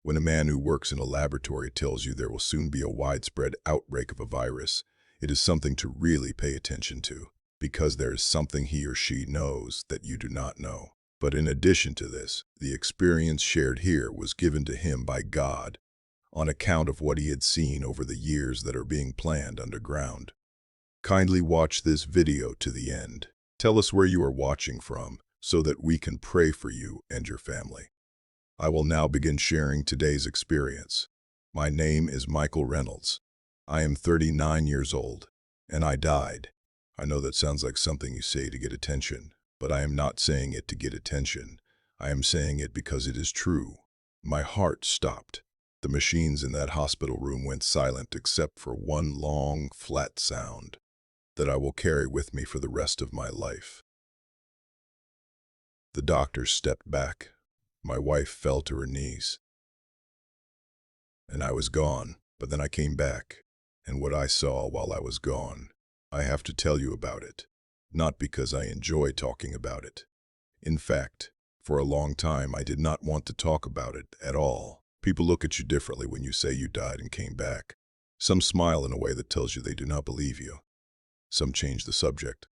When a man who works in a laboratory tells you there will soon be a widespread outbreak of a virus, it is something to really pay attention to, because there is something he or she knows that you do not know. But in addition to this, the experience shared here was given to him by God on account of what he had seen over the years that are being planned underground. Kindly watch this video to the end. Tell us where you are watching from so that we can pray for you and your family. I will now begin sharing today's experience. My name is Michael Reynolds. I am 39 years old, and I died. I know that sounds like something you say to get attention, but I am not saying it to get attention. I am saying it because it is true. My heart stopped. The machines in that hospital room went silent except for one long, flat sound that I will carry with me for the rest of my life. The doctor stepped back. My wife fell to her knees. And I was gone, but then I came back. And what I saw while I was gone, I have to tell you about it. Not because I enjoy talking about it. In fact, for a long time I did not want to talk about it at all. People look at you differently when you say you died and came back. Some smile in a way that tells you they do not believe you. Some change the subject.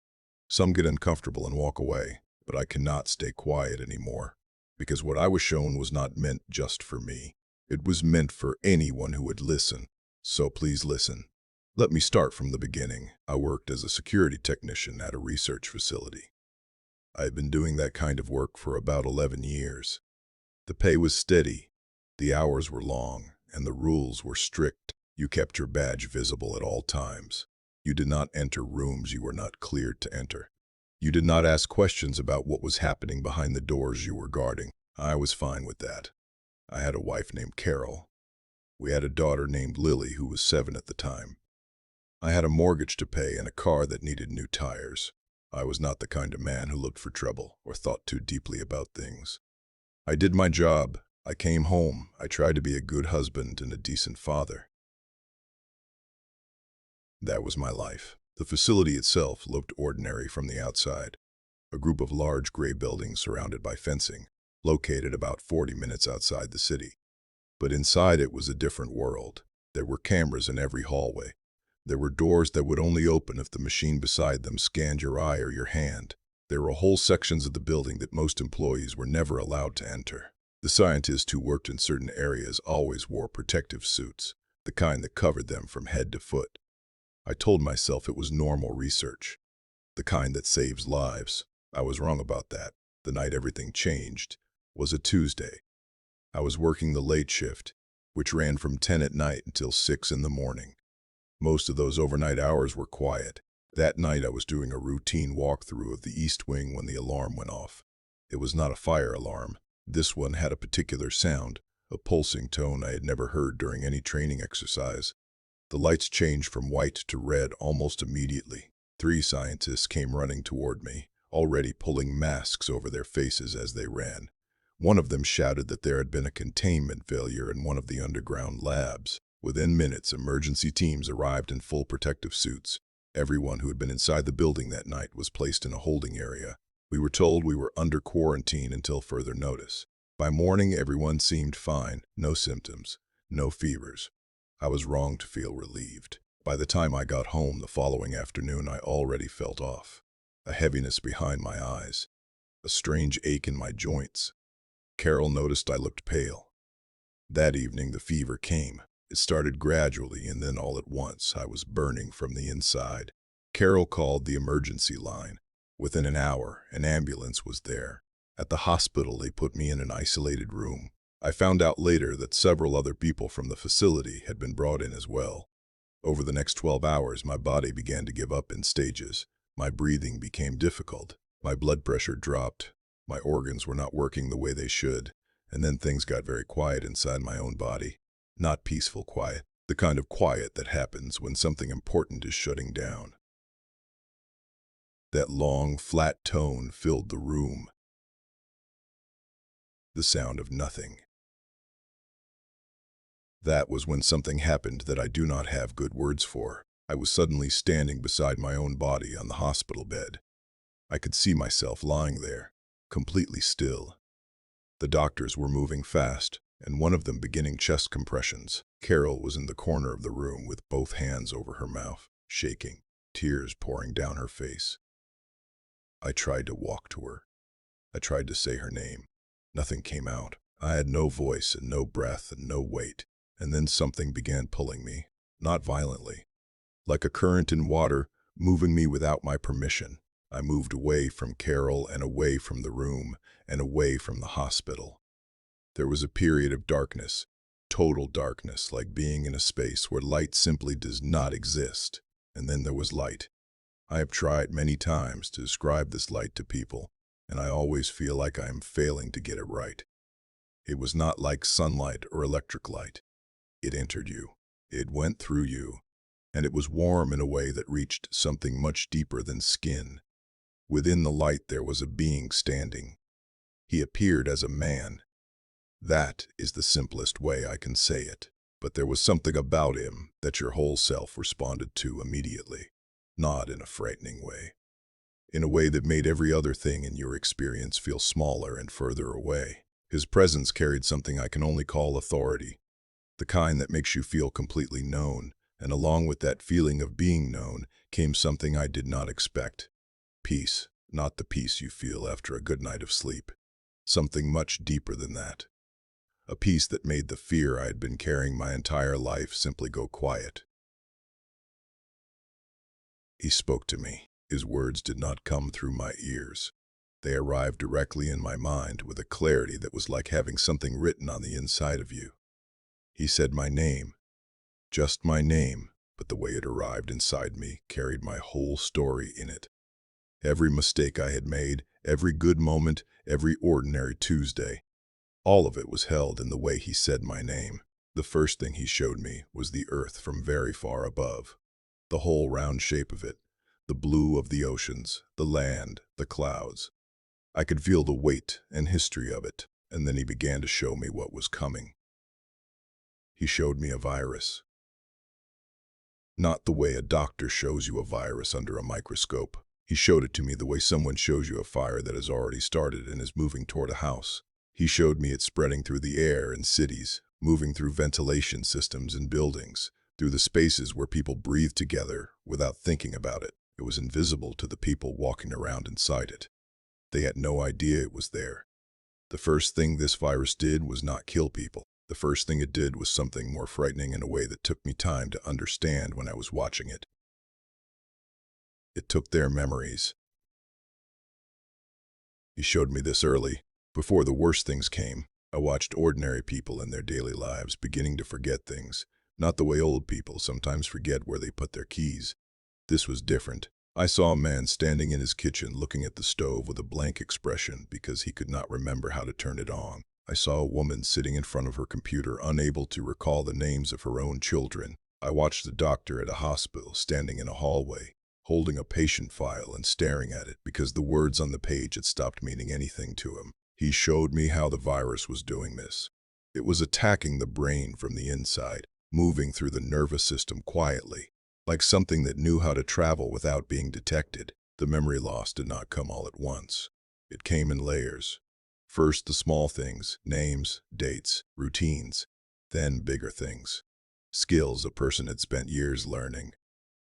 Some get uncomfortable and walk away, but I cannot stay quiet anymore, because what I was shown was not meant just for me. It was meant for anyone who would listen. So please listen. Let me start from the beginning. I worked as a security technician at a research facility. I had been doing that kind of work for about 11 years. The pay was steady, the hours were long, and the rules were strict. You kept your badge visible at all times. You did not enter rooms you were not cleared to enter. You did not ask questions about what was happening behind the doors you were guarding. I was fine with that. I had a wife named Carol. We had a daughter named Lily who was 7 at the time. I had a mortgage to pay and a car that needed new tires. I was not the kind of man who looked for trouble or thought too deeply about things. I did my job. I came home. I tried to be a good husband and a decent father. That was my life. The facility itself looked ordinary from the outside. A group of large gray buildings surrounded by fencing, located about 40 minutes outside the city. But inside it was a different world. There were cameras in every hallway. There were doors that would only open if the machine beside them scanned your eye or your hand. There were whole sections of the building that most employees were never allowed to enter. The scientists who worked in certain areas always wore protective suits, the kind that covered them from head to foot. I told myself it was normal research, the kind that saves lives. I was wrong about that. The night everything changed was a Tuesday. I was working the late shift, which ran from 10 at night until 6 in the morning. Most of those overnight hours were quiet. That night I was doing a routine walkthrough of the East Wing when the alarm went off. It was not a fire alarm. This one had a particular sound, a pulsing tone I had never heard during any training exercise. The lights changed from white to red almost immediately. 3 scientists came running toward me, already pulling masks over their faces as they ran. One of them shouted that there had been a containment failure in one of the underground labs. Within minutes, emergency teams arrived in full protective suits. Everyone who had been inside the building that night was placed in a holding area. We were told we were under quarantine until further notice. By morning, everyone seemed fine. No symptoms, no fevers. I was wrong to feel relieved. By the time I got home the following afternoon, I already felt off. A heaviness behind my eyes, a strange ache in my joints. Carol noticed I looked pale. That evening, the fever came. It started gradually, and then all at once, I was burning from the inside. Carol called the emergency line. Within an hour, an ambulance was there. At the hospital, they put me in an isolated room. I found out later that several other people from the facility had been brought in as well. Over the next 12 hours, my body began to give up in stages. My breathing became difficult. My blood pressure dropped. My organs were not working the way they should. And then things got very quiet inside my own body. Not peaceful quiet, the kind of quiet that happens when something important is shutting down. That long, flat tone filled the room. The sound of nothing. That was when something happened that I do not have good words for. I was suddenly standing beside my own body on the hospital bed. I could see myself lying there, completely still. The doctors were moving fast, and one of them beginning chest compressions. Carol was in the corner of the room with both hands over her mouth, shaking, tears pouring down her face. I tried to walk to her. I tried to say her name. Nothing came out. I had no voice and no breath and no weight. And then something began pulling me, not violently, like a current in water, moving me without my permission. I moved away from Carol and away from the room and away from the hospital. There was a period of darkness, total darkness, like being in a space where light simply does not exist. And then there was light. I have tried many times to describe this light to people, and I always feel like I am failing to get it right. It was not like sunlight or electric light. It entered you. It went through you, and it was warm in a way that reached something much deeper than skin. Within the light there was a being standing. He appeared as a man. That is the simplest way I can say it. But there was something about him that your whole self responded to immediately, not in a frightening way, in a way that made every other thing in your experience feel smaller and further away. His presence carried something I can only call authority, the kind that makes you feel completely known, and along with that feeling of being known came something I did not expect. Peace, not the peace you feel after a good night of sleep. Something much deeper than that. A peace that made the fear I had been carrying my entire life simply go quiet. He spoke to me. His words did not come through my ears. They arrived directly in my mind with a clarity that was like having something written on the inside of you. He said my name, just my name, but the way it arrived inside me carried my whole story in it. Every mistake I had made, every good moment, every ordinary Tuesday, all of it was held in the way he said my name. The first thing he showed me was the earth from very far above. The whole round shape of it, the blue of the oceans, the land, the clouds. I could feel the weight and history of it, and then he began to show me what was coming. He showed me a virus. Not the way a doctor shows you a virus under a microscope. He showed it to me the way someone shows you a fire that has already started and is moving toward a house. He showed me it spreading through the air in cities, moving through ventilation systems in buildings, through the spaces where people breathe together without thinking about it. It was invisible to the people walking around inside it. They had no idea it was there. The first thing this virus did was not kill people. The first thing it did was something more frightening in a way that took me time to understand when I was watching it. It took their memories. He showed me this early, before the worst things came. I watched ordinary people in their daily lives beginning to forget things, not the way old people sometimes forget where they put their keys. This was different. I saw a man standing in his kitchen looking at the stove with a blank expression because he could not remember how to turn it on. I saw a woman sitting in front of her computer unable to recall the names of her own children. I watched the doctor at a hospital standing in a hallway, holding a patient file and staring at it because the words on the page had stopped meaning anything to him. He showed me how the virus was doing this. It was attacking the brain from the inside, moving through the nervous system quietly, like something that knew how to travel without being detected. The memory loss did not come all at once. It came in layers. First the small things, names, dates, routines, then bigger things. Skills a person had spent years learning,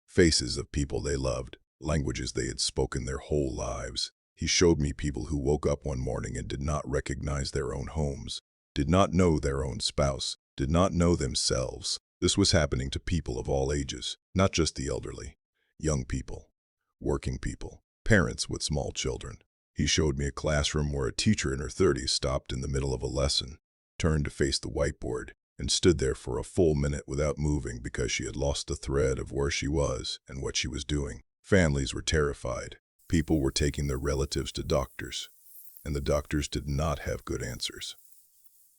faces of people they loved, languages they had spoken their whole lives. He showed me people who woke up one morning and did not recognize their own homes, did not know their own spouse, did not know themselves. This was happening to people of all ages, not just the elderly, young people, working people, parents with small children. He showed me a classroom where a teacher in her 30s stopped in the middle of a lesson, turned to face the whiteboard, and stood there for a full minute without moving because she had lost the thread of where she was and what she was doing. Families were terrified. People were taking their relatives to doctors, and the doctors did not have good answers.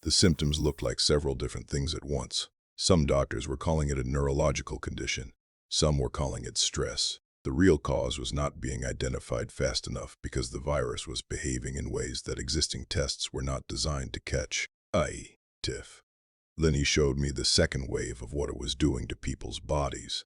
The symptoms looked like several different things at once. Some doctors were calling it a neurological condition. Some were calling it stress. The real cause was not being identified fast enough because the virus was behaving in ways that existing tests were not designed to catch, i.e., TIF. Then he showed me the second wave of what it was doing to people's bodies.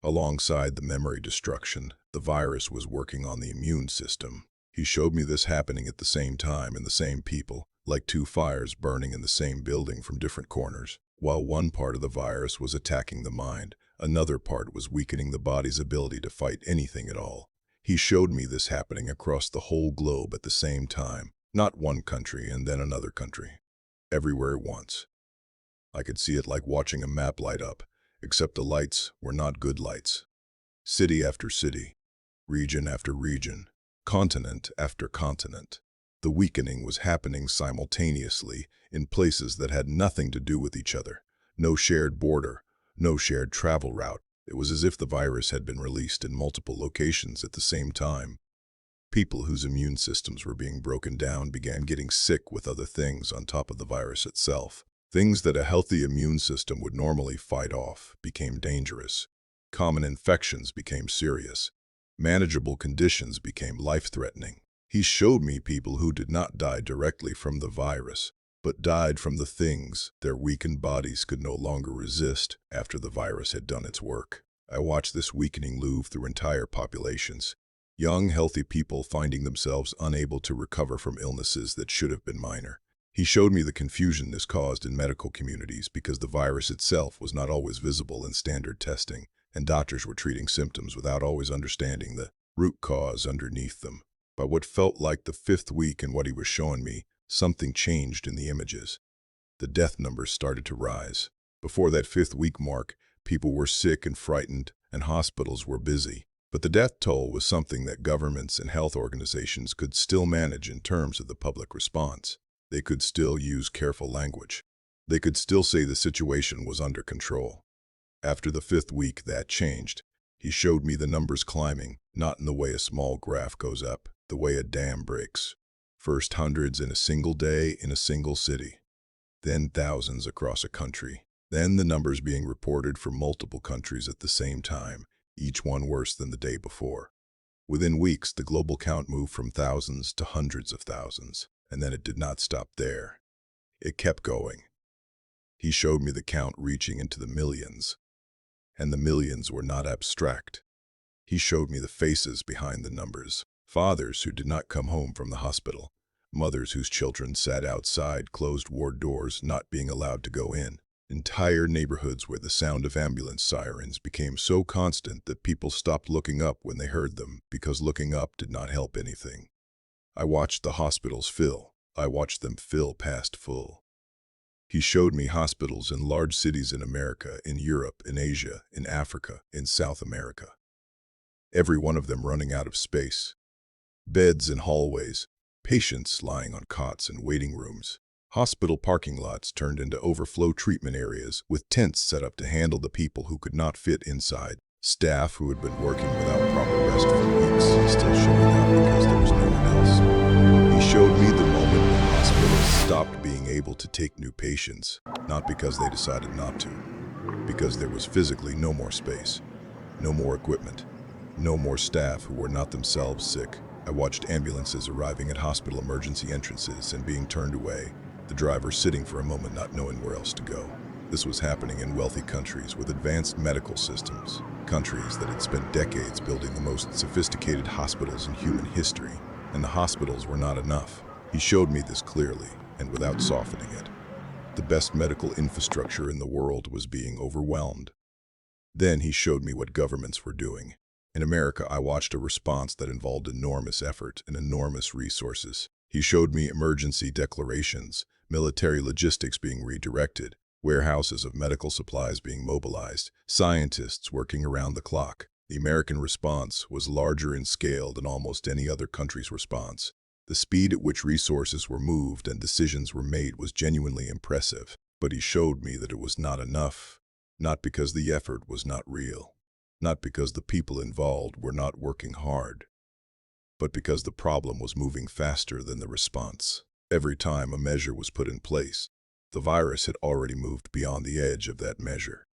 Alongside the memory destruction, the virus was working on the immune system. He showed me this happening at the same time in the same people, like two fires burning in the same building from different corners. While one part of the virus was attacking the mind, another part was weakening the body's ability to fight anything at all. He showed me this happening across the whole globe at the same time, not one country and then another country. Everywhere at once. I could see it like watching a map light up, except the lights were not good lights. City after city, region after region, continent after continent. The weakening was happening simultaneously in places that had nothing to do with each other. No shared border, no shared travel route. It was as if the virus had been released in multiple locations at the same time. People whose immune systems were being broken down began getting sick with other things on top of the virus itself. Things that a healthy immune system would normally fight off became dangerous. Common infections became serious. Manageable conditions became life-threatening. He showed me people who did not die directly from the virus, but died from the things their weakened bodies could no longer resist after the virus had done its work. I watched this weakening move through entire populations. Young, healthy people finding themselves unable to recover from illnesses that should have been minor. He showed me the confusion this caused in medical communities because the virus itself was not always visible in standard testing, and doctors were treating symptoms without always understanding the root cause underneath them. By what felt like the fifth week in what he was showing me, something changed in the images. The death numbers started to rise. Before that fifth week mark, people were sick and frightened, and hospitals were busy. But the death toll was something that governments and health organizations could still manage in terms of the public response. They could still use careful language. They could still say the situation was under control. After the fifth week, that changed. He showed me the numbers climbing, not in the way a small graph goes up, the way a dam breaks. First hundreds in a single day in a single city. Then thousands across a country. Then the numbers being reported from multiple countries at the same time, each one worse than the day before. Within weeks, the global count moved from thousands to hundreds of thousands, and then it did not stop there. It kept going. He showed me the count reaching into the millions, and the millions were not abstract. He showed me the faces behind the numbers. Fathers who did not come home from the hospital. Mothers whose children sat outside closed ward doors, not being allowed to go in. Entire neighborhoods where the sound of ambulance sirens became so constant that people stopped looking up when they heard them because looking up did not help anything. I watched the hospitals fill. I watched them fill past full. He showed me hospitals in large cities in America, in Europe, in Asia, in Africa, in South America. Every one of them running out of space. Beds in hallways, patients lying on cots in waiting rooms. Hospital parking lots turned into overflow treatment areas with tents set up to handle the people who could not fit inside. Staff who had been working without proper rest for weeks still showing up because there was no one else. He showed me the moment when hospitals stopped being able to take new patients, not because they decided not to, because there was physically no more space, no more equipment, no more staff who were not themselves sick. I watched ambulances arriving at hospital emergency entrances and being turned away, the driver sitting for a moment not knowing where else to go. This was happening in wealthy countries with advanced medical systems, countries that had spent decades building the most sophisticated hospitals in human history, and the hospitals were not enough. He showed me this clearly and without softening it. The best medical infrastructure in the world was being overwhelmed. Then he showed me what governments were doing. In America, I watched a response that involved enormous effort and enormous resources. He showed me emergency declarations, military logistics being redirected, warehouses of medical supplies being mobilized, scientists working around the clock. The American response was larger in scale than almost any other country's response. The speed at which resources were moved and decisions were made was genuinely impressive, but he showed me that it was not enough, not because the effort was not real. Not because the people involved were not working hard, but because the problem was moving faster than the response. Every time a measure was put in place, the virus had already moved beyond the edge of that measure.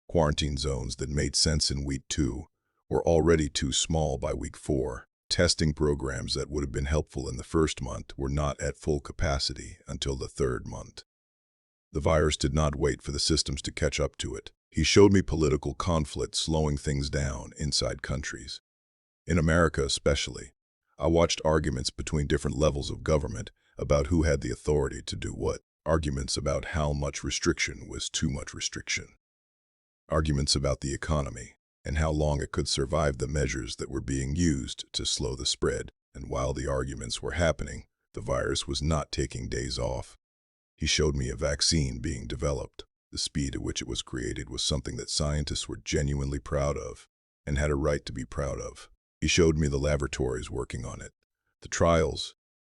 Quarantine zones that made sense in week 2 were already too small by week 4. Testing programs that would have been helpful in the first month were not at full capacity until the third month. The virus did not wait for the systems to catch up to it. He showed me political conflict slowing things down inside countries. In America especially, I watched arguments between different levels of government about who had the authority to do what. Arguments about how much restriction was too much restriction. Arguments about the economy and how long it could survive the measures that were being used to slow the spread. And while the arguments were happening, the virus was not taking days off. He showed me a vaccine being developed. The speed at which it was created was something that scientists were genuinely proud of and had a right to be proud of. He showed me the laboratories working on it, the trials,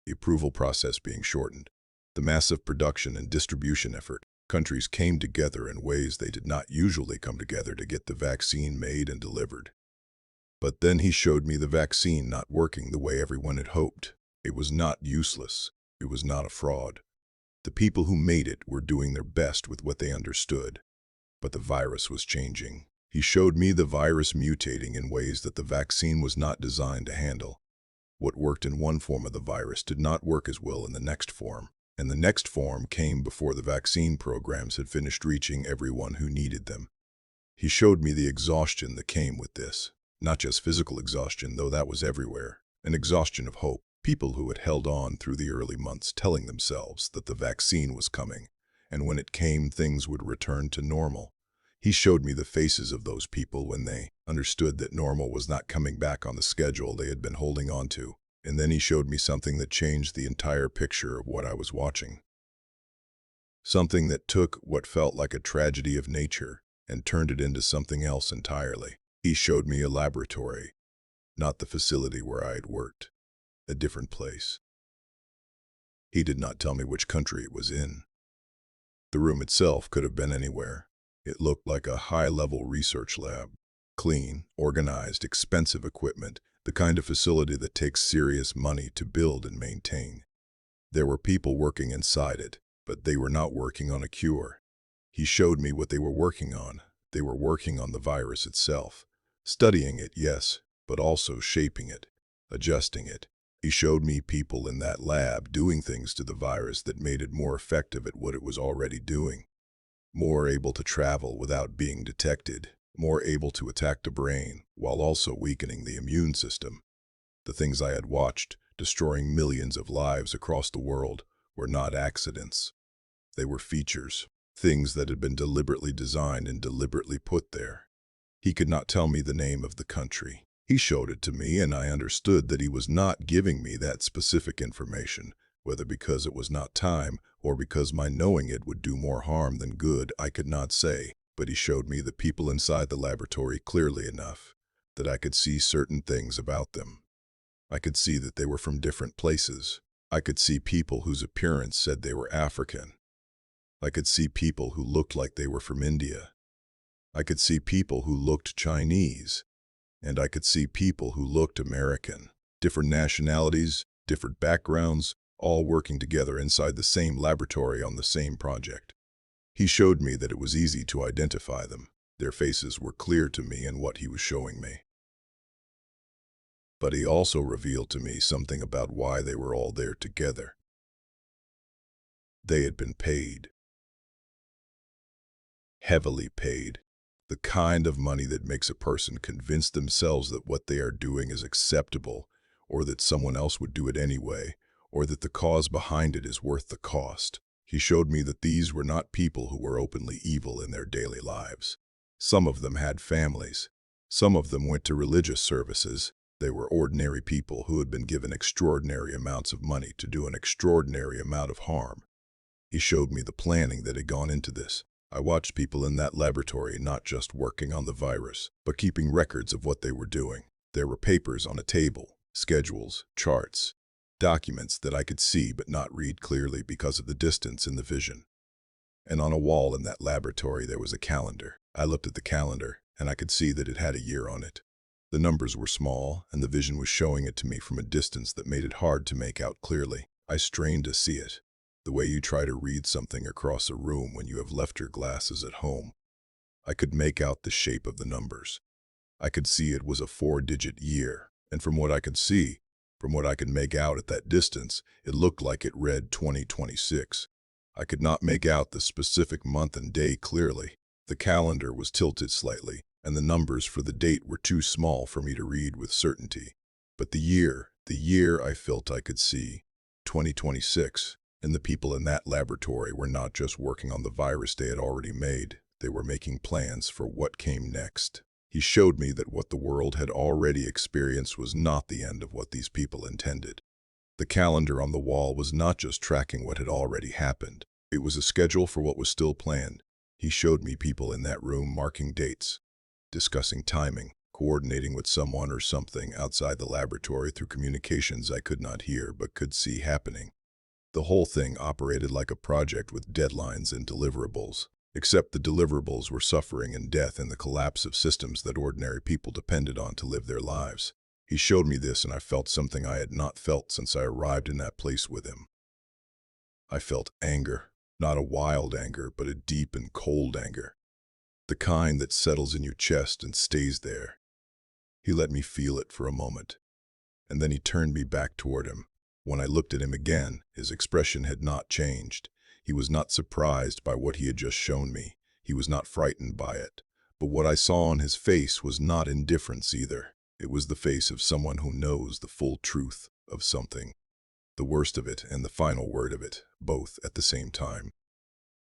the approval process being shortened, the massive production and distribution effort. Countries came together in ways they did not usually come together to get the vaccine made and delivered. But then he showed me the vaccine not working the way everyone had hoped. It was not useless. It was not a fraud. The people who made it were doing their best with what they understood. But the virus was changing. He showed me the virus mutating in ways that the vaccine was not designed to handle. What worked in one form of the virus did not work as well in the next form. And the next form came before the vaccine programs had finished reaching everyone who needed them. He showed me the exhaustion that came with this. Not just physical exhaustion, though that was everywhere. An exhaustion of hope. People who had held on through the early months telling themselves that the vaccine was coming, and when it came, things would return to normal. He showed me the faces of those people when they understood that normal was not coming back on the schedule they had been holding on to. And then he showed me something that changed the entire picture of what I was watching. Something that took what felt like a tragedy of nature and turned it into something else entirely. He showed me a laboratory, not the facility where I had worked, a different place. He did not tell me which country it was in. The room itself could have been anywhere. It looked like a high-level research lab. Clean, organized, expensive equipment, the kind of facility that takes serious money to build and maintain. There were people working inside it, but they were not working on a cure. He showed me what they were working on. They were working on the virus itself. Studying it, yes, but also shaping it, adjusting it. He showed me people in that lab doing things to the virus that made it more effective at what it was already doing. More able to travel without being detected. More able to attack the brain while also weakening the immune system. The things I had watched, destroying millions of lives across the world, were not accidents. They were features, things that had been deliberately designed and deliberately put there. He could not tell me the name of the country. He showed it to me, and I understood that he was not giving me that specific information, whether because it was not time or because my knowing it would do more harm than good, I could not say. But he showed me the people inside the laboratory clearly enough that I could see certain things about them. I could see that they were from different places. I could see people whose appearance said they were African. I could see people who looked like they were from India. I could see people who looked Chinese. And I could see people who looked American. Different nationalities, different backgrounds, all working together inside the same laboratory on the same project. He showed me that it was easy to identify them. Their faces were clear to me in what he was showing me. But he also revealed to me something about why they were all there together. They had been paid. Heavily paid. The kind of money that makes a person convince themselves that what they are doing is acceptable, or that someone else would do it anyway, or that the cause behind it is worth the cost. He showed me that these were not people who were openly evil in their daily lives. Some of them had families. Some of them went to religious services. They were ordinary people who had been given extraordinary amounts of money to do an extraordinary amount of harm. He showed me the planning that had gone into this. I watched people in that laboratory not just working on the virus, but keeping records of what they were doing. There were papers on a table, schedules, charts, documents that I could see but not read clearly because of the distance in the vision. And on a wall in that laboratory there was a calendar. I looked at the calendar, and I could see that it had a year on it. The numbers were small, and the vision was showing it to me from a distance that made it hard to make out clearly. I strained to see it, the way you try to read something across a room when you have left your glasses at home. I could make out the shape of the numbers. I could see it was a 4-digit year, and from what I could see, from what I could make out at that distance, it looked like it read 2026. I could not make out the specific month and day clearly. The calendar was tilted slightly, and the numbers for the date were too small for me to read with certainty. But the year, The year I felt I could see, 2026, and the people in that laboratory were not just working on the virus they had already made, they were making plans for what came next. He showed me that what the world had already experienced was not the end of what these people intended. The calendar on the wall was not just tracking what had already happened. It was a schedule for what was still planned. He showed me people in that room marking dates, discussing timing, coordinating with someone or something outside the laboratory through communications I could not hear but could see happening. The whole thing operated like a project with deadlines and deliverables, except the deliverables were suffering and death in the collapse of systems that ordinary people depended on to live their lives. He showed me this, and I felt something I had not felt since I arrived in that place with him. I felt anger, not a wild anger, but a deep and cold anger, the kind that settles in your chest and stays there. He let me feel it for a moment, and then he turned me back toward him. When I looked at him again, his expression had not changed. He was not surprised by what he had just shown me. He was not frightened by it. But what I saw on his face was not indifference either. It was the face of someone who knows the full truth of something, the worst of it and the final word of it, both at the same time.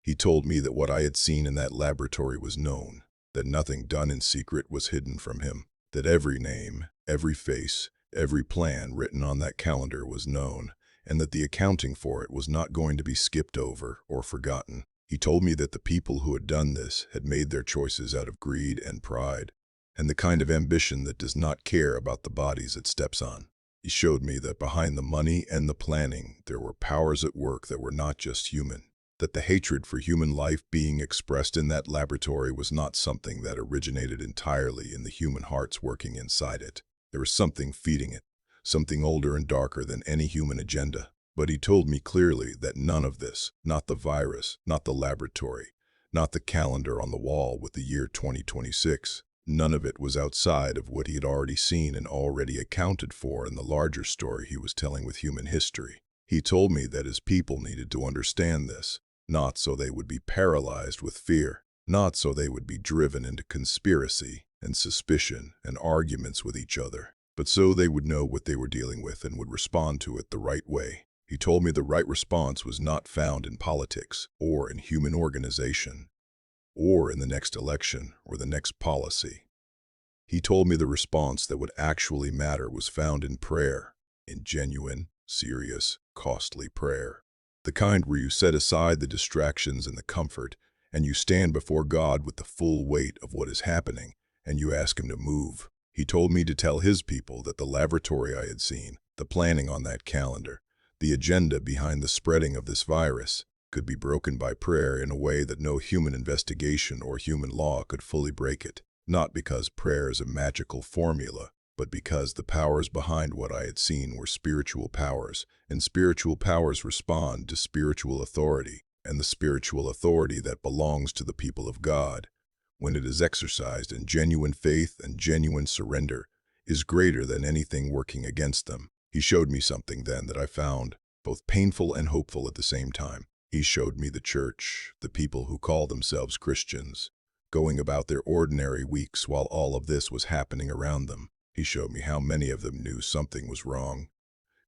He told me that what I had seen in that laboratory was known, that nothing done in secret was hidden from him, that every name, every face, every plan written on that calendar was known, and that the accounting for it was not going to be skipped over or forgotten. He told me that the people who had done this had made their choices out of greed and pride, and the kind of ambition that does not care about the bodies it steps on. He showed me that behind the money and the planning, there were powers at work that were not just human, that the hatred for human life being expressed in that laboratory was not something that originated entirely in the human hearts working inside it. There was something feeding it, something older and darker than any human agenda. But he told me clearly that none of this, not the virus, not the laboratory, not the calendar on the wall with the year 2026, none of it was outside of what he had already seen and already accounted for in the larger story he was telling with human history. He told me that his people needed to understand this, not so they would be paralyzed with fear, not so they would be driven into conspiracy and suspicion and arguments with each other, but so they would know what they were dealing with and would respond to it the right way. He told me the right response was not found in politics or in human organization or in the next election or the next policy. He told me the response that would actually matter was found in prayer, in genuine, serious, costly prayer. The kind where you set aside the distractions and the comfort, and you stand before God with the full weight of what is happening, and you ask him to move. He told me to tell his people that the laboratory I had seen, the planning on that calendar, the agenda behind the spreading of this virus, could be broken by prayer in a way that no human investigation or human law could fully break it, not because prayer is a magical formula, but because the powers behind what I had seen were spiritual powers, and spiritual powers respond to spiritual authority, and the spiritual authority that belongs to the people of God, when it is exercised in genuine faith and genuine surrender, is greater than anything working against them. He showed me something then that I found both painful and hopeful at the same time. He showed me the church, the people who call themselves Christians, going about their ordinary weeks while all of this was happening around them. He showed me how many of them knew something was wrong,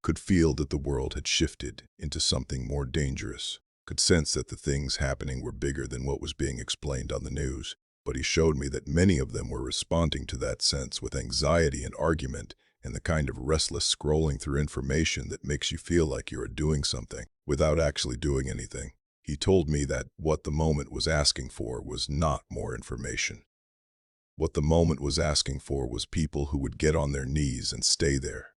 could feel that the world had shifted into something more dangerous, could sense that the things happening were bigger than what was being explained on the news. But he showed me that many of them were responding to that sense with anxiety and argument and the kind of restless scrolling through information that makes you feel like you are doing something without actually doing anything. He told me that what the moment was asking for was not more information. What the moment was asking for was people who would get on their knees and stay there.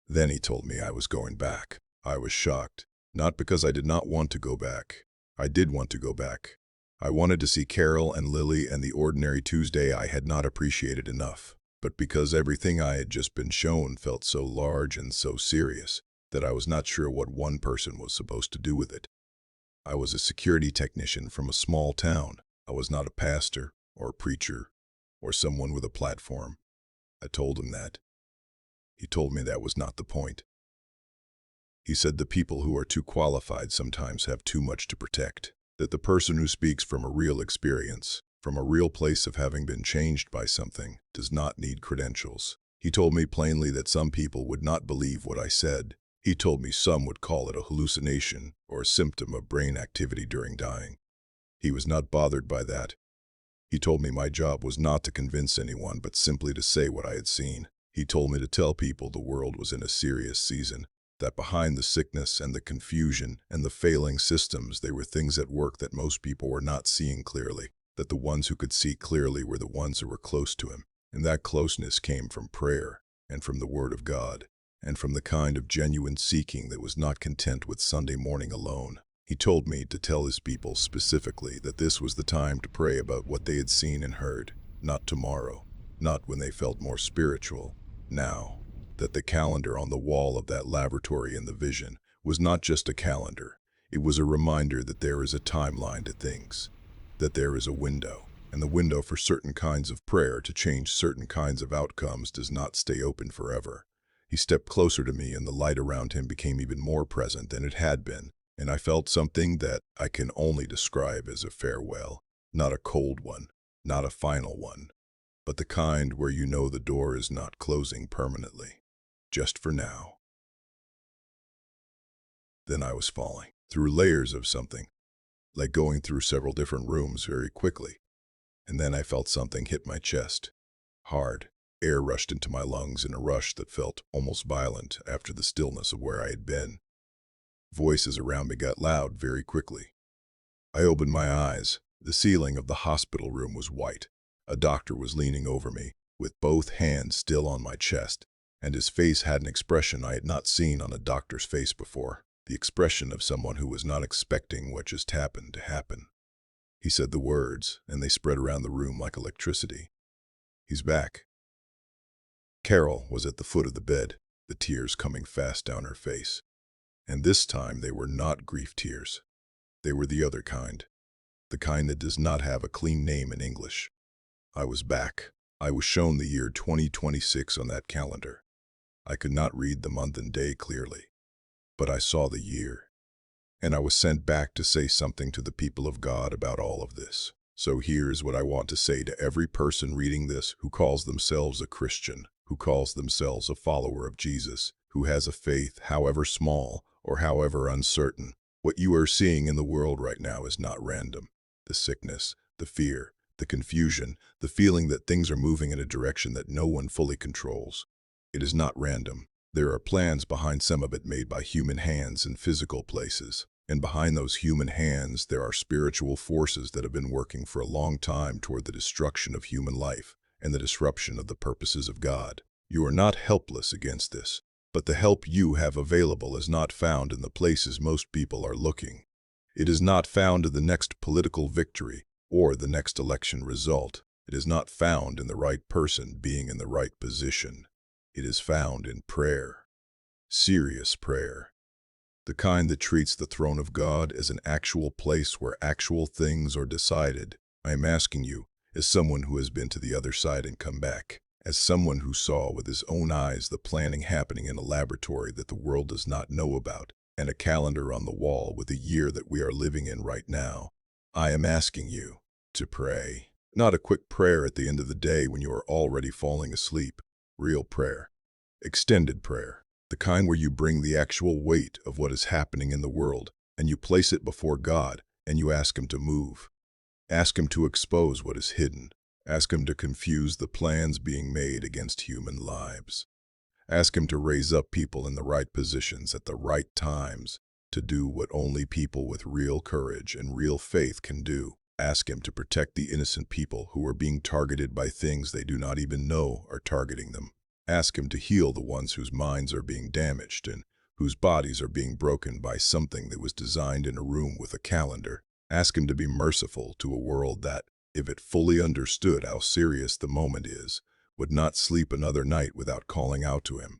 Then he told me I was going back. I was shocked, not because I did not want to go back. I did want to go back. I wanted to see Carol and Lily and the ordinary Tuesday I had not appreciated enough, but because everything I had just been shown felt so large and so serious that I was not sure what one person was supposed to do with it. I was a security technician from a small town. I was not a pastor or a preacher or someone with a platform. I told him that. He told me that was not the point. He said the people who are too qualified sometimes have too much to protect, that the person who speaks from a real experience, from a real place of having been changed by something, does not need credentials. He told me plainly that some people would not believe what I said. He told me some would call it a hallucination or a symptom of brain activity during dying. He was not bothered by that. He told me my job was not to convince anyone, but simply to say what I had seen. He told me to tell people the world was in a serious season, that behind the sickness and the confusion and the failing systems, there were things at work that most people were not seeing clearly, that the ones who could see clearly were the ones who were close to him, and that closeness came from prayer and from the Word of God, and from the kind of genuine seeking that was not content with Sunday morning alone. He told me to tell his people specifically that this was the time to pray about what they had seen and heard, not tomorrow, not when they felt more spiritual, now. That the calendar on the wall of that laboratory in the vision was not just a calendar. It was a reminder that there is a timeline to things, that there is a window, and the window for certain kinds of prayer to change certain kinds of outcomes does not stay open forever. He stepped closer to me, and the light around him became even more present than it had been, and I felt something that I can only describe as a farewell, not a cold one, not a final one, but the kind where you know the door is not closing permanently, just for now. Then I was falling through layers of something, like going through several different rooms very quickly, and then I felt something hit my chest, hard. Air rushed into my lungs in a rush that felt almost violent after the stillness of where I had been. Voices around me got loud very quickly. I opened my eyes. The ceiling of the hospital room was white. A doctor was leaning over me, with both hands still on my chest, and his face had an expression I had not seen on a doctor's face before, the expression of someone who was not expecting what just happened to happen. He said the words, and they spread around the room like electricity. "He's back." Carol was at the foot of the bed, the tears coming fast down her face. And this time they were not grief tears. They were the other kind, the kind that does not have a clean name in English. I was back. I was shown the year 2026 on that calendar. I could not read the month and day clearly, but I saw the year. And I was sent back to say something to the people of God about all of this. So here's what I want to say to every person reading this who calls themselves a Christian, who calls themselves a follower of Jesus, who has a faith, however small or however uncertain. What you are seeing in the world right now is not random. The sickness, the fear, the confusion, the feeling that things are moving in a direction that no one fully controls. It is not random. There are plans behind some of it made by human hands in physical places. And behind those human hands, there are spiritual forces that have been working for a long time toward the destruction of human life and the disruption of the purposes of God. You are not helpless against this, but the help you have available is not found in the places most people are looking. It is not found in the next political victory or the next election result. It is not found in the right person being in the right position. It is found in prayer. Serious prayer. The kind that treats the throne of God as an actual place where actual things are decided. I am asking you, as someone who has been to the other side and come back, as someone who saw with his own eyes the planning happening in a laboratory that the world does not know about, and a calendar on the wall with the year that we are living in right now, I am asking you to pray. Not a quick prayer at the end of the day when you are already falling asleep. Real prayer. Extended prayer. The kind where you bring the actual weight of what is happening in the world, and you place it before God, and you ask Him to move. Ask Him to expose what is hidden. Ask Him to confuse the plans being made against human lives. Ask Him to raise up people in the right positions at the right times to do what only people with real courage and real faith can do. Ask Him to protect the innocent people who are being targeted by things they do not even know are targeting them. Ask Him to heal the ones whose minds are being damaged and whose bodies are being broken by something that was designed in a room with a calendar. Ask Him to be merciful to a world that, if it fully understood how serious the moment is, would not sleep another night without calling out to Him.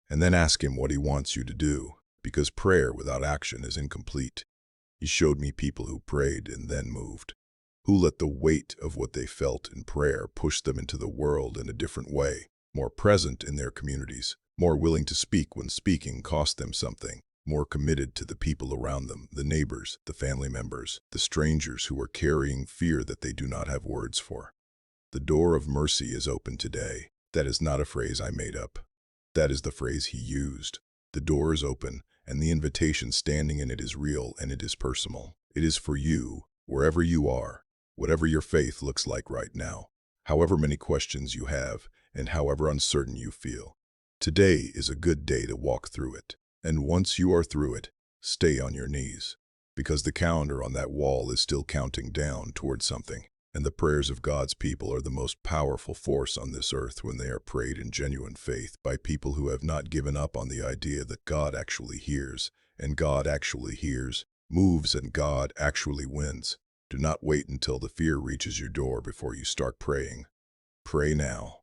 And then ask Him what He wants you to do, because prayer without action is incomplete. He showed me people who prayed and then moved, who let the weight of what they felt in prayer push them into the world in a different way, more present in their communities, more willing to speak when speaking cost them something, more committed to the people around them, the neighbors, the family members, the strangers who are carrying fear that they do not have words for. The door of mercy is open today. That is not a phrase I made up. That is the phrase he used. The door is open, and the invitation standing in it is real and it is personal. It is for you, wherever you are, whatever your faith looks like right now, however many questions you have, and however uncertain you feel. Today is a good day to walk through it. And once you are through it, stay on your knees. Because the calendar on that wall is still counting down toward something. And the prayers of God's people are the most powerful force on this earth when they are prayed in genuine faith by people who have not given up on the idea that God actually hears, and God actually hears, moves, and God actually wins. Do not wait until the fear reaches your door before you start praying. Pray now.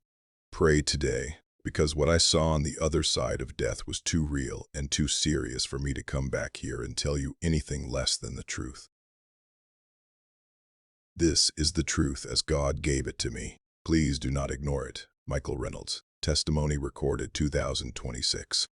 Pray today, because what I saw on the other side of death was too real and too serious for me to come back here and tell you anything less than the truth. This is the truth as God gave it to me. Please do not ignore it. Michael Reynolds. Testimony recorded 2026.